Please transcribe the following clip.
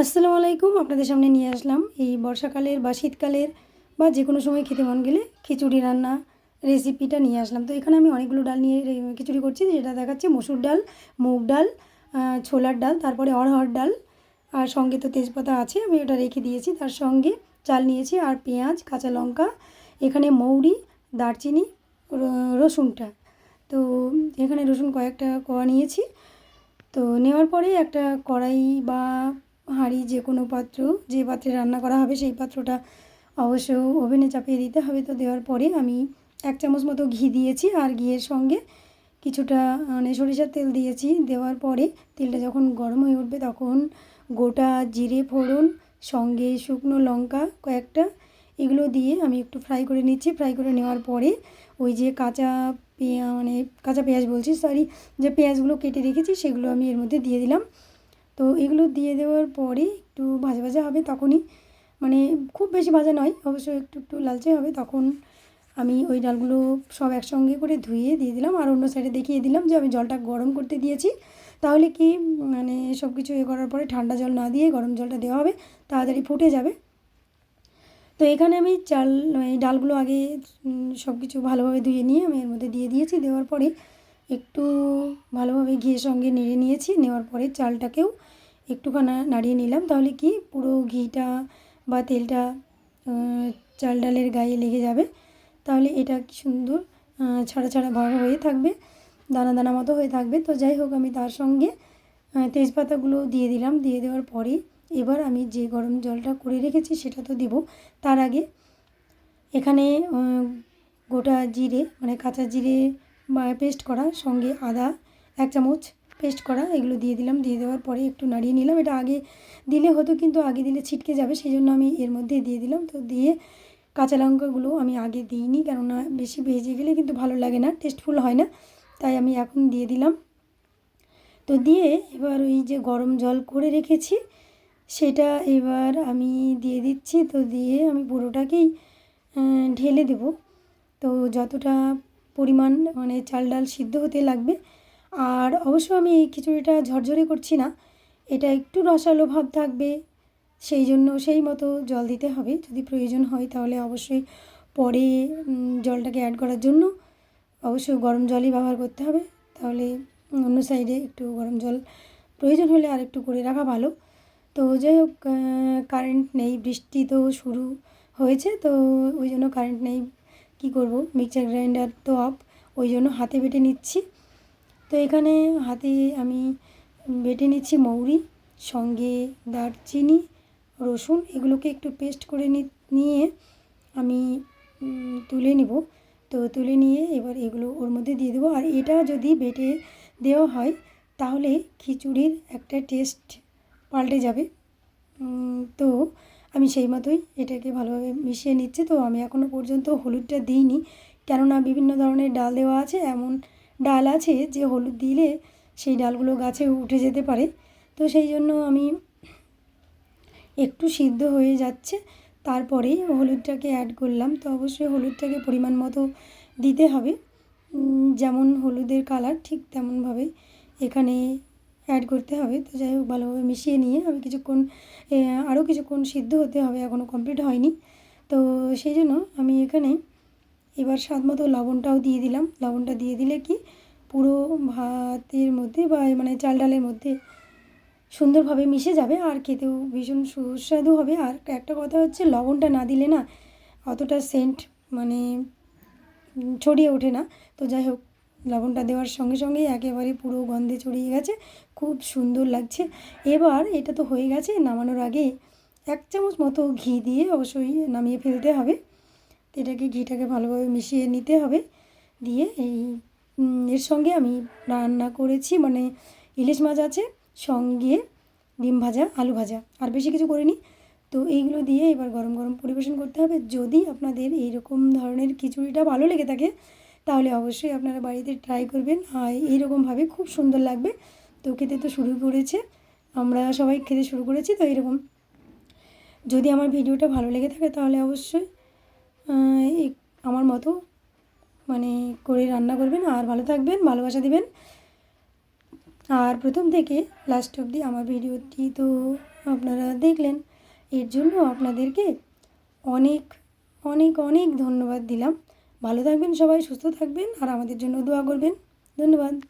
আসসালামু আলাইকুম। আপনাদের সামনে নিয়ে আসলাম এই বর্ষাকালের বা শীতকালের বা যে কোনো সময় খেতে মন গেলে খিচুড়ি রান্না রেসিপিটা নিয়ে আসলাম। তো এখানে আমি অনেকগুলো ডাল নিয়ে খিচুড়ি করছি, যেটা দেখাচ্ছি মসুর ডাল, মুগ ডাল, ছোলার ডাল, তারপরে অড়হর ডাল, আর সঙ্গে তো তেজপাতা আছে, আমি ওটা রেখে দিয়েছি। তার সঙ্গে চাল নিয়েছি আর পেঁয়াজ, কাঁচা লঙ্কা, এখানে মৌরি, দারচিনি, রসুনটা। তো এখানে রসুন কয়েকটা কোয়া নিয়েছি। তো নেওয়ার পরে একটা কড়াই বা হাঁড়ি, যে কোনো পাত্র, যে পাত্রে রান্না করা হবে সেই পাত্রটা অবশ্য ওভেনে চাপিয়ে দিতে হবে। তো দেওয়ার পরে আমি 1 চামচ মতো ঘি দিয়েছি, আর ঘিয়ের সঙ্গে কিছুটা সরিষার তেল দিয়েছি। দেওয়ার পরে তেলটা যখন গরম হয়ে উঠবে তখন গোটা জিরে ফোড়ন, সঙ্গে শুকনো লঙ্কা কয়েকটা, এগুলো দিয়ে আমি একটু ফ্রাই করে নিচ্ছি। ফ্রাই করে নেওয়ার পরে ওই যে কাঁচা পেঁয়াজ বলছি, সরি, যে পেঁয়াজগুলো কেটে রেখেছি সেগুলো আমি এর মধ্যে দিয়ে দিলাম। তো এগুলো দিয়ে দেওয়ার পরে একটু ভাজা ভাজা হবে, তখনই খুব বেশি ভাজা নয়, অবশ্যই একটু একটু লালচে হবে, তখন আমি ওই ডালগুলো সব একসঙ্গে করে ধুয়ে দিয়ে দিলাম। আর অন্য সাইডে দেখিয়ে দিলাম যে আমি জলটা গরম করতে দিয়েছি, তাহলে কি সব কিছু করার পরে ঠান্ডা জল না দিয়ে গরম জলটা দেওয়া হবে, তাড়াতাড়ি ফুটে যাবে। তো এখানে আমি এই ডালগুলো আগে সব কিছু ভালোভাবে ধুয়ে নিয়ে আমি এর মধ্যে দিয়ে দিয়েছি। দেওয়ার পরে একটু ভালোভাবে ঘিয়ের সঙ্গে নেড়ে নিয়েছি। নেওয়ার পরে চালটাকেও একটুখানি নাড়িয়ে নিলাম, তাহলে কি পুরো ঘিটা বা তেলটা চাল ডালের গায়ে লেগে যাবে, তাহলে এটা কি সুন্দর ছাড়া ছাড়া ভাব হয়ে থাকবে, দানা দানা মতো হয়ে থাকবে। তো যাই হোক, আমি তার সঙ্গে তেজপাতাগুলো দিয়ে দিলাম। দিয়ে দেওয়ার পরে এবার আমি যে গরম জলটা করে রেখেছি সেটা তো দেবো। তার আগে এখানে গোটা জিরে, কাঁচা জিরে বা পেস্ট করা, সঙ্গে আদা 1 চামচ পেস্ট করা, এগুলো দিয়ে দিলাম। দিয়ে দেওয়ার পরে একটু নাড়িয়ে নিলাম। এটা আগে দিলে হতো, কিন্তু আগে দিলে ছিটকে যাবে, সেই জন্য আমি এর মধ্যে দিয়ে দিলাম। তো দিয়ে কাঁচা লঙ্কাগুলো আমি আগে দিইনি, কেননা বেশি ভেজে গেলে কিন্তু ভালো লাগে না, টেস্টফুল হয় না, তাই আমি এখন দিয়ে দিলাম। তো দিয়ে এবার ওই যে গরম জল করে রেখেছি সেটা এবার আমি দিয়ে দিচ্ছি। তো দিয়ে আমি পুরোটাকেই ঢেলে দেব। তো যতটা পরিমাণ চাল ডাল সিদ্ধ হতে লাগবে। আর অবশ্য আমি এই খিচুড়িটা ঝরঝরে করছি না, এটা একটু রসালো ভাব থাকবে, সেই জন্য সেই মতো জল দিতে হবে। যদি প্রয়োজন হয় তাহলে অবশ্যই পরে জলটাকে অ্যাড করার জন্য অবশ্যই গরম জলই ব্যবহার করতে হবে। তাহলে অন্য সাইডে একটু গরম জল প্রয়োজন হলে আর একটু করে রাখা ভালো। তো যাই হোক, কারেন্ট নেই, বৃষ্টি তো শুরু হয়েছে, তো ওই জন্য কারেন্ট নেই, কী করব, মিক্সার গ্রাইন্ডার তো অফ, ওই জন্য হাতে বেটে নিচ্ছি। তো এখানে হাতে আমি বেটে নিচ্ছি মৌরি, সঙ্গে দারচিনি, রসুন, এগুলোকে একটু পেস্ট করে নিয়ে আমি তুলে নিব। তো তুলে নিয়ে এবার এগুলো ওর মধ্যে দিয়ে দেবো। আর এটা যদি বেটে দেওয়া হয় তাহলে খিচুড়ির একটা টেস্ট পাল্টে যাবে। তো আমি সেই মতোই এটাকে ভালোভাবে মিশিয়ে নিচ্ছি। তো আমি এখনও পর্যন্ত হলুদটা দিইনি, কেননা বিভিন্ন ধরনের ডাল দেওয়া আছে, এমন ডাল আছে যে হলুদ দিলে সেই ডালগুলো গাছে উঠে যেতে পারে। তো সেই জন্য আমি একটু সিদ্ধ হয়ে যাচ্ছে তারপরেই হলুদটাকে অ্যাড করলাম। তো অবশ্যই হলুদটাকে পরিমাণ মতো দিতে হবে, যেমন হলুদের কালার ঠিক তেমনভাবেই এখানে অ্যাড করতে হবে। তো যাই হোক, ভালোভাবে মিশিয়ে নিয়ে আমি আরও কিছুক্ষণ সিদ্ধ হতে হবে, এখনও কমপ্লিট হয়নি। তো সেই জন্য আমি এখানে এবার স্বাদ মতো লবণটাও দিয়ে দিলাম। লবণটা দিয়ে দিলে কি পুরো ভাতের মধ্যে বা চাল ডালের মধ্যে সুন্দরভাবে মিশে যাবে, আর খেতেও ভীষণ সুস্বাদু হবে। আর একটা কথা হচ্ছে, লবণটা না দিলে না অতটা সেন্ট ছড়িয়ে ওঠে না। তো যাই হোক, লবণটা দেওয়ার সঙ্গে সঙ্গেই একেবারে পুরো গন্ধে ছড়িয়ে গেছে, খুব সুন্দর লাগছে। এবার এটা তো হয়ে গেছে, নামানোর আগে 1 চামচ মতো ঘি দিয়ে অবশ্যই নামিয়ে ফেলতে হবে। তো ঘিটাকে ভালোভাবে মিশিয়ে নিতে হবে। দিয়ে এর সঙ্গে আমি রান্না করেছি, ইলিশ মাছ আছে, সঙ্গে ডিম ভাজা, আলু ভাজা, আর বেশি কিছু করিনি। তো এইগুলো দিয়ে এবার গরম গরম পরিবেশন করতে হবে। যদি আপনাদের এইরকম ধরনের খিচুড়িটা ভালো লেগে থাকে তাহলে অবশ্যই আপনারা বাড়িতে ট্রাই করবেন, আর এইরকমভাবে খুব সুন্দর লাগবে। তো খেতে তো শুরু করেছে, আমরা সবাই খেতে শুরু করেছি। তো এরকম যদি আমার ভিডিওটা ভালো লেগে থাকে তাহলে অবশ্যই আমার মতো করে রান্না করবেন, আর ভালো থাকবেন, ভালোবাসা দিবেন। আর প্রথম থেকে লাস্ট অবধি আমার ভিডিওটি তো আপনারা দেখলেন। এর জন্য আপনাদেরকে অনেক অনেক অনেক ধন্যবাদ দিলাম। ভালো থাকবেন সবাই, সুস্থ থাকবেন আর আমাদের জন্য দোয়া করবেন। ধন্যবাদ।